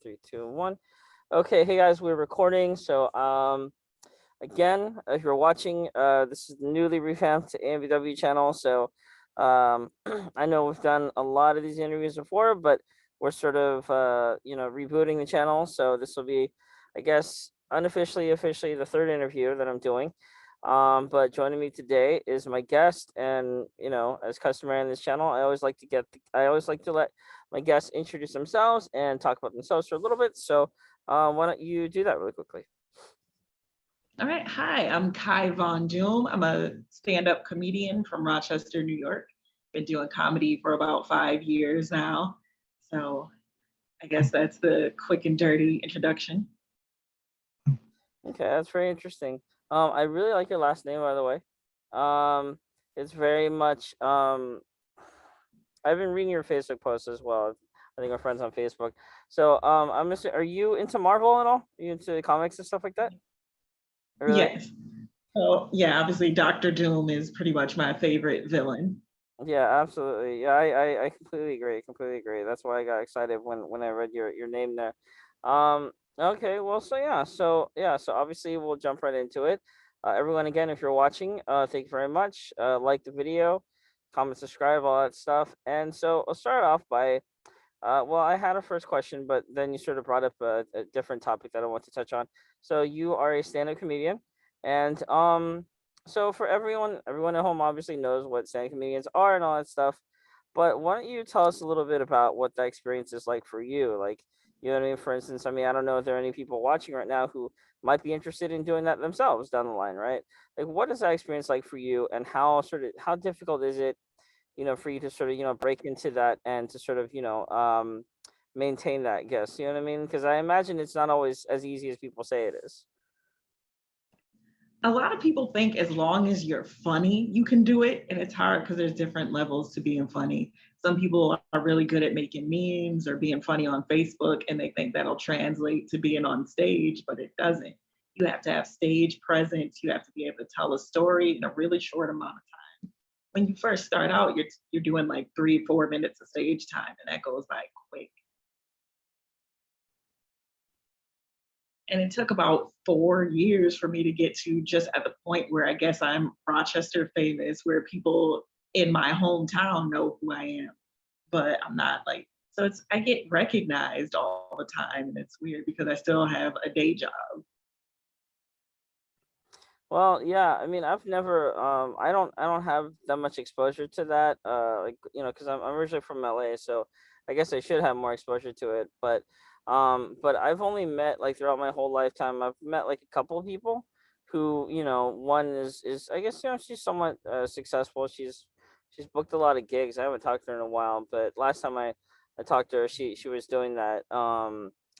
Three, two, one. Okay, hey guys, we're recording. So, again, if you're watching, this is the newly revamped Ambw channel. So, I know we've done a lot of these interviews before, but we're sort of, rebooting the channel. So this will be, I guess, officially the third interview that I'm doing. But joining me today is my guest, and as customary on this channel, I always like to let my guests introduce themselves and talk about themselves for a little bit. So, why don't you do that really quickly? All right. Hi, I'm Kai Von Doom. I'm a stand-up comedian from Rochester, New York. Been doing comedy for about 5 years now. So I guess that's the quick and dirty introduction. Okay, that's very interesting. I really like your last name, by the way. It's very much. I've been reading your Facebook posts as well. I think we're friends on Facebook. So, I'm assuming, are you into Marvel at all? Are you into comics and stuff like that? Really? Yes. So yeah, obviously Doctor Doom is pretty much my favorite villain. Yeah, absolutely. Yeah, I completely agree. Completely agree. That's why I got excited when I read your name there. Okay, well, so obviously we'll jump right into it. Everyone, again, if you're watching, thank you very much. Like the video, comment, subscribe, all that stuff. And so I'll start off by, well, I had a first question, but then you sort of brought up a different topic that I want to touch on. So you are a stand-up comedian, and so for everyone at home obviously knows what stand-up comedians are and all that stuff. But why don't you tell us a little bit about what that experience is like for you? Like, you know what I mean? For instance, I mean, I don't know if there are any people watching right now who might be interested in doing that themselves down the line, right? Like, what is that experience like for you, and how difficult is it, for you to sort of, break into that and to sort of, maintain that, I guess, you know what I mean? Because I imagine it's not always as easy as people say it is. A lot of people think as long as you're funny, you can do it. And it's hard because there's different levels to being funny. Some people are really good at making memes or being funny on Facebook, and they think that'll translate to being on stage, but it doesn't. You have to have stage presence. You have to be able to tell a story in a really short amount of time. When you first start out, you're doing like 3 4 minutes of stage time, and that goes by quick. And it took about 4 years for me to get to just at the point where I guess I'm Rochester famous, where people in my hometown know who I am, but I'm not like, so it's, I get recognized all the time, and it's weird because I still have a day job. Well, yeah, I mean, I've never, I don't have that much exposure to that, like, because I'm originally from LA, so I guess I should have more exposure to it. But I've only met, like, throughout my whole lifetime, I've met like a couple of people who, one is I guess, she's somewhat successful. She's booked a lot of gigs. I haven't talked to her in a while, but last time I talked to her, she was doing that.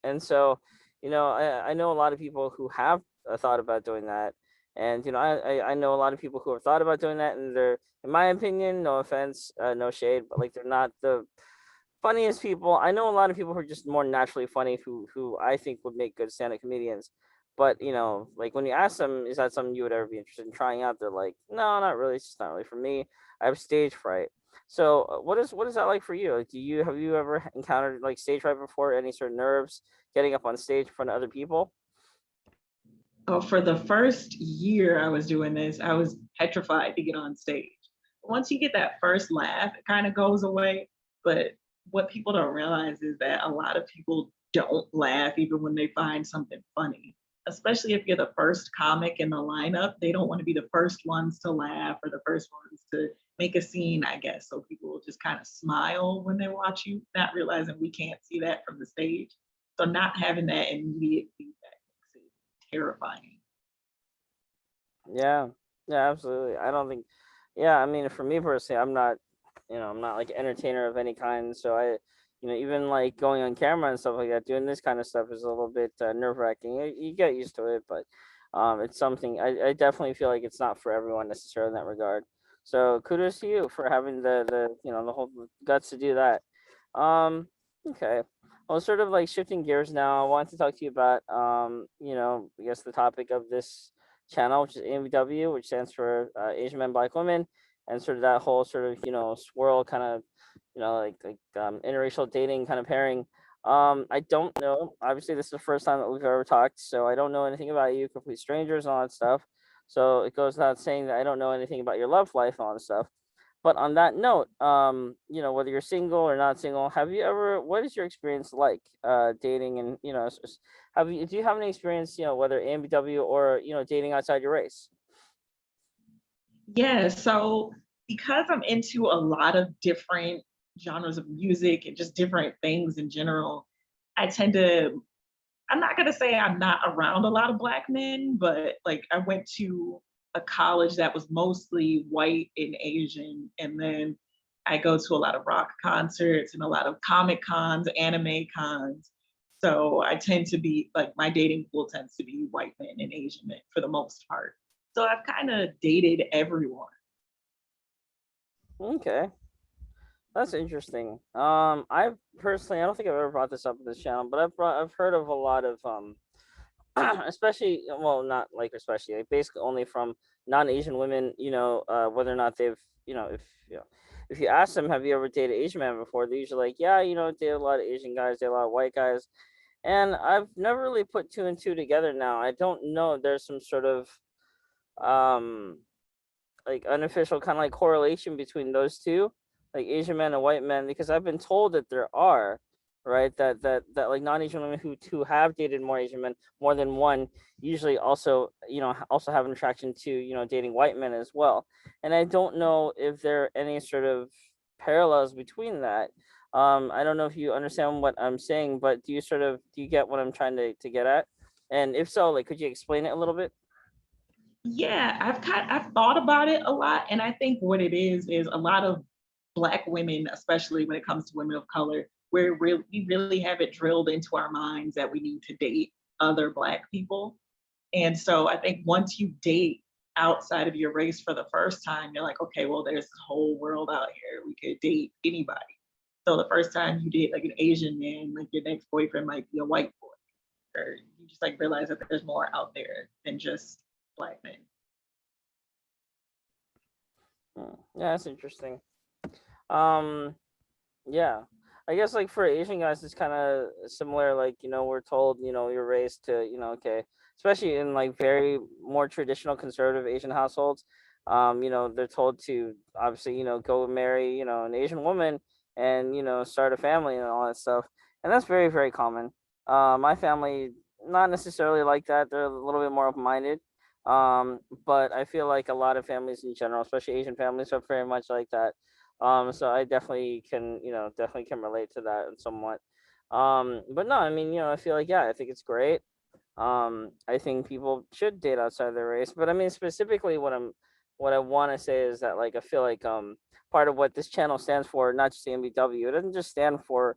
And so, I know a lot of people who have thought about doing that, and I know a lot of people who have thought about doing that, and they're, in my opinion, no offense, no shade, but like, they're not the funniest people. I know a lot of people who are just more naturally funny, who I think would make good stand-up comedians. But like, when you ask them, is that something you would ever be interested in trying out? They're like, no, not really. It's just not really for me. I have stage fright. So, what is that like for you? Like, have you ever encountered like stage fright before? Any sort of nerves getting up on stage in front of other people? So for the first year I was doing this, I was petrified to get on stage. Once you get that first laugh, it kind of goes away. But what people don't realize is that a lot of people don't laugh even when they find something funny. Especially if you're the first comic in the lineup, they don't want to be the first ones to laugh or the first ones to make a scene, I guess. So people will just kind of smile when they watch you, not realizing we can't see that from the stage. So not having that immediate feedback makes it terrifying. Yeah, yeah, absolutely. I don't think, yeah, I mean, for me personally, I'm not like entertainer of any kind. So even like going on camera and stuff like that, doing this kind of stuff is a little bit nerve-wracking. You get used to it, but it's something I definitely feel like it's not for everyone necessarily in that regard. So kudos to you for having the whole guts to do that. Um, okay. Well, sort of like shifting gears now, I wanted to talk to you about, I guess the topic of this channel, which is AMW, which stands for Asian Men, Black Women, and sort of that whole sort of swirl kind of, interracial dating kind of pairing. I don't know. Obviously, this is the first time that we've ever talked, so I don't know anything about you, complete strangers and all that stuff. So it goes without saying that I don't know anything about your love life and all that stuff. But on that note, whether you're single or not single, have you ever? What is your experience like, dating and have you? Do you have any experience, whether AMBW or dating outside your race? Yeah, so because I'm into a lot of different genres of music and just different things in general, I tend to I'm not gonna say I'm not around a lot of black men, but like I went to a college that was mostly white and Asian, and then I go to a lot of rock concerts and a lot of comic cons, anime cons. So I tend to be like my dating pool tends to be white men and Asian men for the most part. So I've kind of dated everyone. Okay, that's interesting. I've personally, I don't think I've ever brought this up in this channel, but I've heard of a lot of especially, well, not like especially, like basically only from non-Asian women, whether or not they've, you know if you ask them, have you ever dated Asian man before, they're usually like, yeah, dated a lot of Asian guys, dated a lot of white guys. And I've never really put two and two together. Now I don't know if there's some sort of um like unofficial kind of like correlation between those two, like Asian men and white men, because I've been told that there are, right, that like non-Asian women who have dated more Asian men, more than one, usually also also have an attraction to dating white men as well. And I don't know if there are any sort of parallels between that. I don't know if you understand what I'm saying, but do you get what I'm trying to get at? And if so, like, could you explain it a little bit? Yeah, I've thought about it a lot, and I think what it is a lot of black women, especially when it comes to women of color, we really have it drilled into our minds that we need to date other black people. And so I think once you date outside of your race for the first time, you're like, okay, well, there's this whole world out here. We could date anybody. So the first time you date like an Asian man, like your next boyfriend might be a white boy, or you just like realize that there's more out there than just black men. Yeah, that's interesting. Um, Yeah. I guess like for Asian guys it's kind of similar, like we're told you're raised to okay, especially in like very more traditional conservative Asian households. They're told to obviously go marry an Asian woman and start a family and all that stuff. And that's very very common. My family not necessarily like that. They're a little bit more open-minded. But I feel like a lot of families in general, especially Asian families, are very much like that. So I definitely can, definitely can relate to that and somewhat. But no, I mean, I feel like, yeah, I think it's great. I think people should date outside their race, but I mean, specifically what I want to say is that, like, I feel like, part of what this channel stands for, not just the MBW, it doesn't just stand for,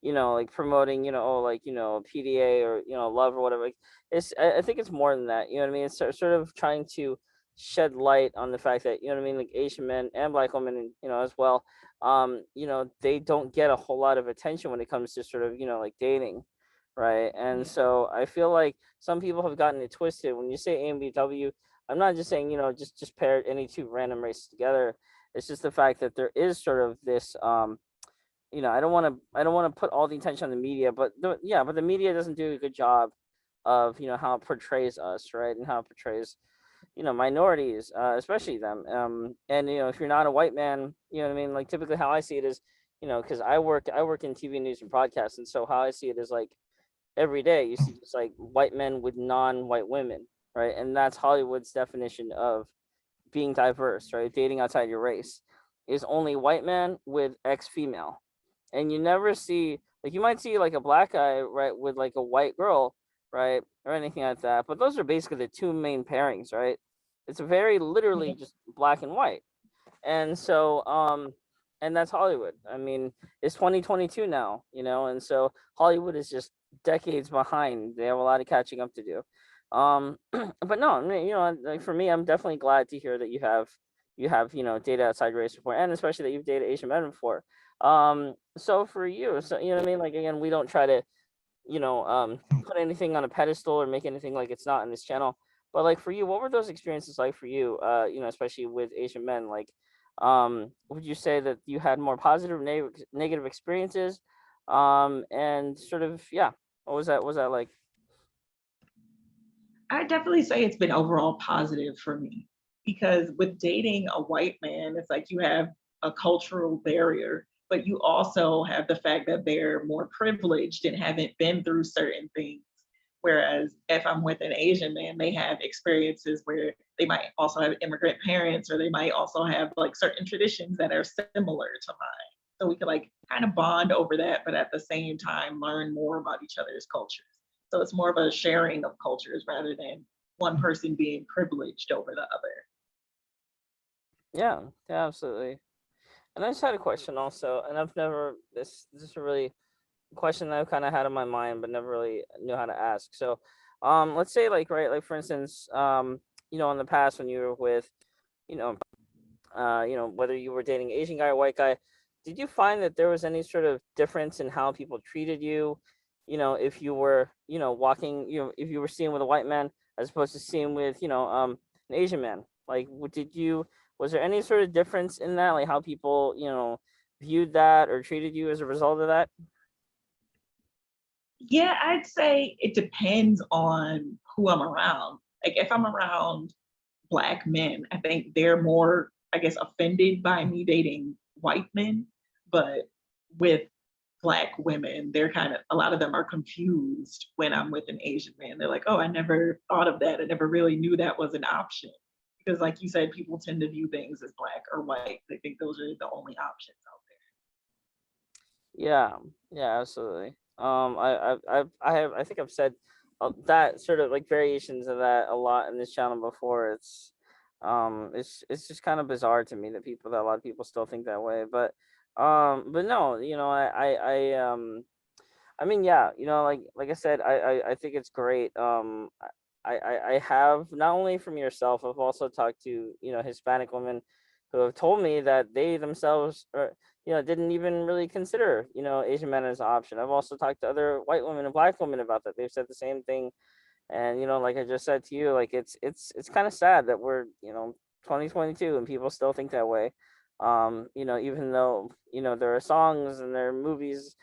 like promoting, oh, like, PDA or, love or whatever. Like, I think it's more than that, you know what I mean? It's sort of trying to shed light on the fact that what I mean, like Asian men and black women, and as well, they don't get a whole lot of attention when it comes to sort of like dating, right? And Yeah. so I feel like some people have gotten it twisted. When you say AMBW, I'm not just saying just pair any two random races together. It's just the fact that there is sort of this I don't want to put all the attention on the media, but but the media doesn't do a good job of how it portrays us, right, and how it portrays minorities, especially them. And if you're not a white man, you know what I mean. Like typically, how I see it is, because I work in TV news and broadcast, and so how I see it is like every day you see just like white men with non-white women, right, and that's Hollywood's definition of being diverse, right? Dating outside your race is only white man with ex female, and you never see, like, you might see like a black guy, right, with like a white girl, right, or anything like that. But those are basically the two main pairings, right? It's very literally Yeah. just black and white. And so and that's Hollywood. I mean, it's 2022 now, and so Hollywood is just decades behind. They have a lot of catching up to do. But no, I mean, like for me, I'm definitely glad to hear that you have dated outside race before, and especially that you've dated Asian men before. So for you, so what I mean, like, again, we don't try to put anything on a pedestal or make anything like it's not in this channel. But like for you, what were those experiences like for you? Especially with Asian men. Like, would you say that you had more positive, negative experiences? And sort of, yeah, what was that like? I definitely say it's been overall positive for me because with dating a white man, it's like you have a cultural barrier, but you also have the fact that they're more privileged and haven't been through certain things. Whereas if I'm with an Asian man, they have experiences where they might also have immigrant parents or they might also have like certain traditions that are similar to mine. So we could like kind of bond over that, but at the same time learn more about each other's cultures. So it's more of a sharing of cultures rather than one person being privileged over the other. Yeah, yeah, absolutely. And I just had a question also, and I've never this is a really question that I've kind of had in my mind, but never really knew how to ask. So, let's say like right, like for instance, in the past when you were with, you know, whether you were dating Asian guy or white guy, did you find that there was any sort of difference in how people treated you? If you were, walking, if you were seen with a white man as opposed to seeing with, an Asian man, like, was there any sort of difference in that, like how people, viewed that or treated you as a result of that? Yeah, I'd say it depends on who I'm around. Like if I'm around black men, I think they're more, I guess, offended by me dating white men. But with black women, they're kind of a lot of them are confused when I'm with an Asian man. They're like, "Oh, I never thought of that. I never really knew that was an option." Because, like you said, people tend to view things as black or white. They think those are the only options out Yeah, yeah, absolutely. I think I've said that sort of like variations of that a lot in this channel before. It's just kind of bizarre to me that a lot of people still think that way. But no, I mean, yeah, like I said, I think it's great. I have not only from yourself, I've also talked to Hispanic women who have told me that they themselves are, didn't even really consider Asian men as an option. I've also talked to other white women and black women about that. They've said the same thing, and like I just said to you, like it's kind of sad that we're 2022 and people still think that way. Even though there are songs and there are movies,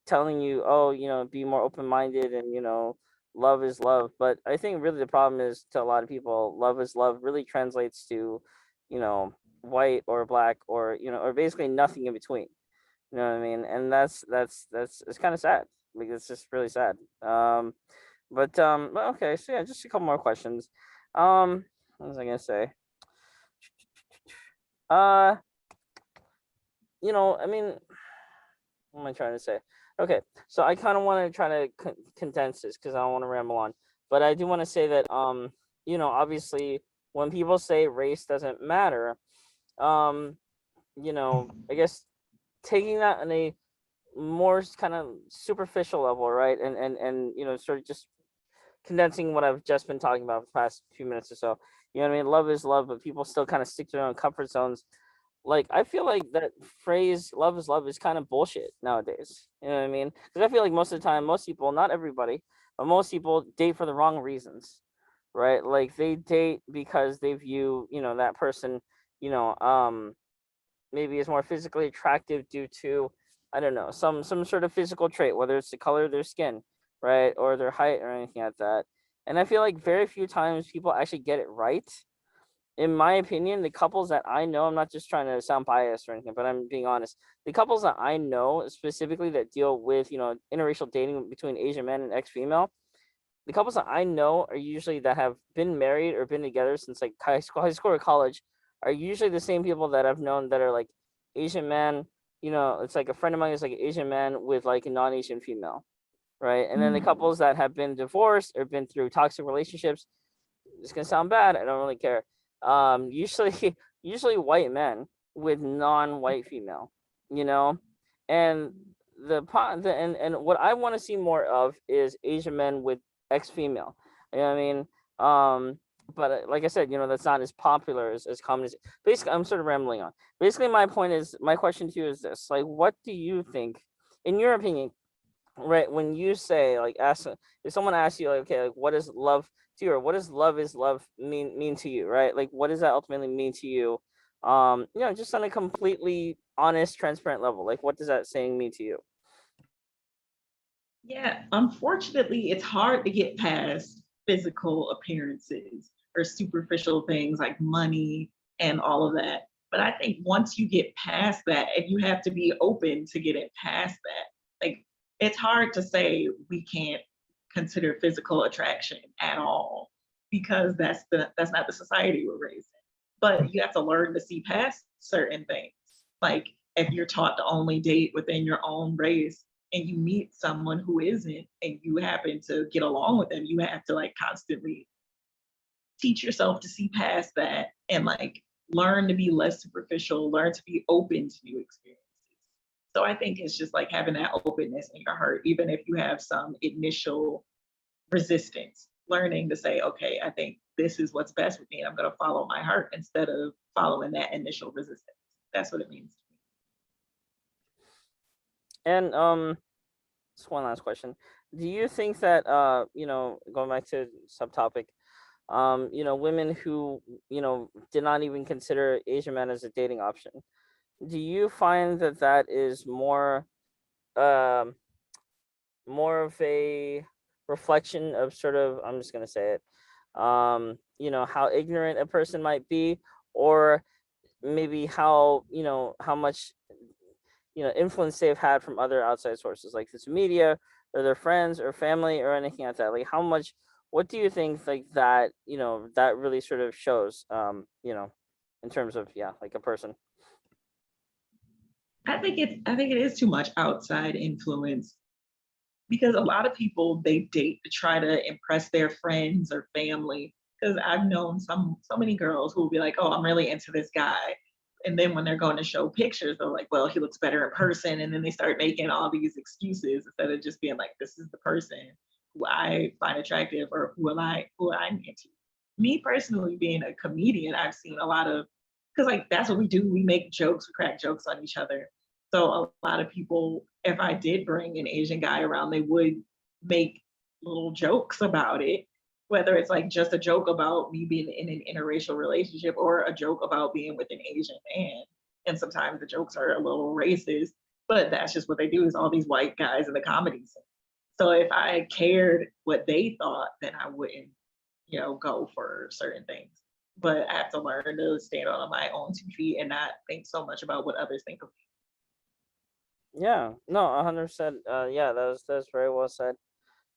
telling you, oh, be more open minded and love is love. But I think really the problem is to a lot of people, love is love really translates to you know white or black or or basically nothing in between. You know what I mean? And that's it's kind of sad. Like it's just really sad. But okay, so yeah, just a couple more questions. What was I gonna say? Uh, I mean, what am I trying to say? Okay, so I kind of want to try to condense this because I don't want to ramble on, but I do want to say that obviously when people say race doesn't matter, um, I guess taking that on a more kind of superficial level, right? And sort of just condensing what I've just been talking about for the past few minutes or so. You know what I mean? Love is love, but people still kind of stick to their own comfort zones. Like I feel like that phrase "love is love" is kind of bullshit nowadays. You know what I mean? Because I feel like most of the time, most people, not everybody, but most people date for the wrong reasons, right? Like they date because they view that person, you know, um, maybe is more physically attractive due to, I don't know, some sort of physical trait, whether it's the color of their skin, right, or their height or anything like that. And I feel like very few times people actually get it right. In my opinion, the couples that I know, I'm not just trying to sound biased or anything, but I'm being honest. The couples that I know specifically that deal with, interracial dating between Asian men and ex female, the couples that I know are usually that have been married or been together since like high school or college are usually the same people that I've known that are like Asian man. It's like a friend of mine is like an Asian man with like a non-Asian female, right? And then the there. couples that have been divorced or been through toxic relationships, it's gonna sound bad. I don't really care. Usually, usually white men with non-white female, you know, and and what I want to see more of is Asian men with ex-female. You know what I mean? But like I said, that's not as popular as common as. Basically, I'm sort of rambling on. Basically, my point is, my question to you is this: like, what do you think, in your opinion, right, when you say like ask if someone asks you like, okay, like what is love to you, or what does love is love mean to you, right? Like what does that ultimately mean to you? Just on a completely honest, transparent level, like what does that saying mean to you? Yeah, unfortunately, it's hard to get past physical appearances or superficial things like money and all of that. But I think once you get past that, and you have to be open to getting past that, like it's hard to say we can't consider physical attraction at all because that's not the society we're raised in. But you have to learn to see past certain things. Like if you're taught to only date within your own race, and you meet someone who isn't and you happen to get along with them, you have to like constantly teach yourself to see past that and like learn to be less superficial, learn to be open to new experiences. So I think it's just like having that openness in your heart, even if you have some initial resistance, learning to say, okay, I think this is what's best with me. I'm going to follow my heart instead of following that initial resistance. That's what it means to And just one last question. Do you think that going back to subtopic, women who, did not even consider Asian men as a dating option, do you find that that is um more of a reflection of sort of, I'm just gonna say it, how ignorant a person might be, or maybe how much influence they've had from other outside sources like this media or their friends or family or anything like that? Like how much, what do you think like that, that really sort of shows, in terms of, yeah, like a person? I think it is too much outside influence because a lot of people they date to try to impress their friends or family. Because I've known so many girls who will be like, "Oh, I'm really into this guy," and then when they're going to show pictures, they're like, "Well, he looks better in person," and then they start making all these excuses instead of just being like, "This is the person who I find attractive or who I'm into." Me personally, being a comedian, I've seen a lot of because like that's what we do. We make jokes, we crack jokes on each other. So a lot of people, if I did bring an Asian guy around, they would make little jokes about it, whether it's like just a joke about me being in an interracial relationship or a joke about being with an Asian man. And sometimes the jokes are a little racist, but that's just what they do is all these white guys in the comedy scene. So if I cared what they thought, then I wouldn't, go for certain things. But I have to learn to stand on my own 2 feet and not think so much about what others think of Yeah, no, 100%. Yeah, that's very well said.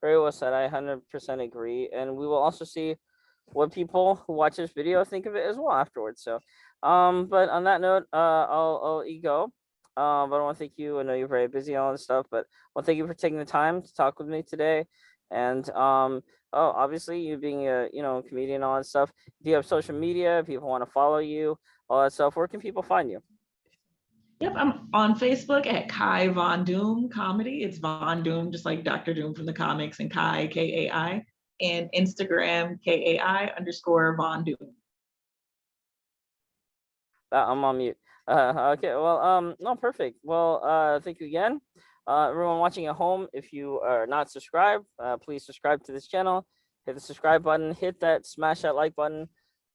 Very well said. I 100% agree, and we will also see what people who watch this video think of it as well afterwards. So, but on that note, I'll let you go. But I want to thank you. I know you're very busy and all this stuff, but well, thank you for taking the time to talk with me today. And oh, obviously, you being a comedian and all that stuff. Do you have social media? People want to follow you, all that stuff. Where can people find you? Yep, I'm on Facebook at Kai Von Doom Comedy. It's Von Doom, just like Dr. Doom from the comics, and Kai, Kai, and Instagram, Kai underscore Von Doom. I'm on mute. Okay. Well, no, perfect. Well, thank you again. Everyone watching at home, if you are not subscribed, please subscribe to this channel. Hit the subscribe button. Hit that, smash that like button.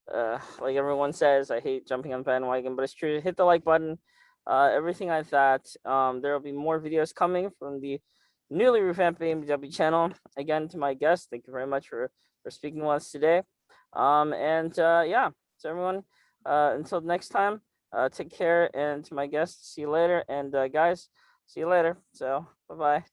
Like everyone says, I hate jumping on the bandwagon, but it's true. Hit the like button. Everything like that. There will be more videos coming from the newly revamped AMW channel. Again, to my guest, thank you very much for speaking with us today. And yeah, so everyone, until next time, take care. And to my guests, see you later. And guys, see you later. So, bye bye.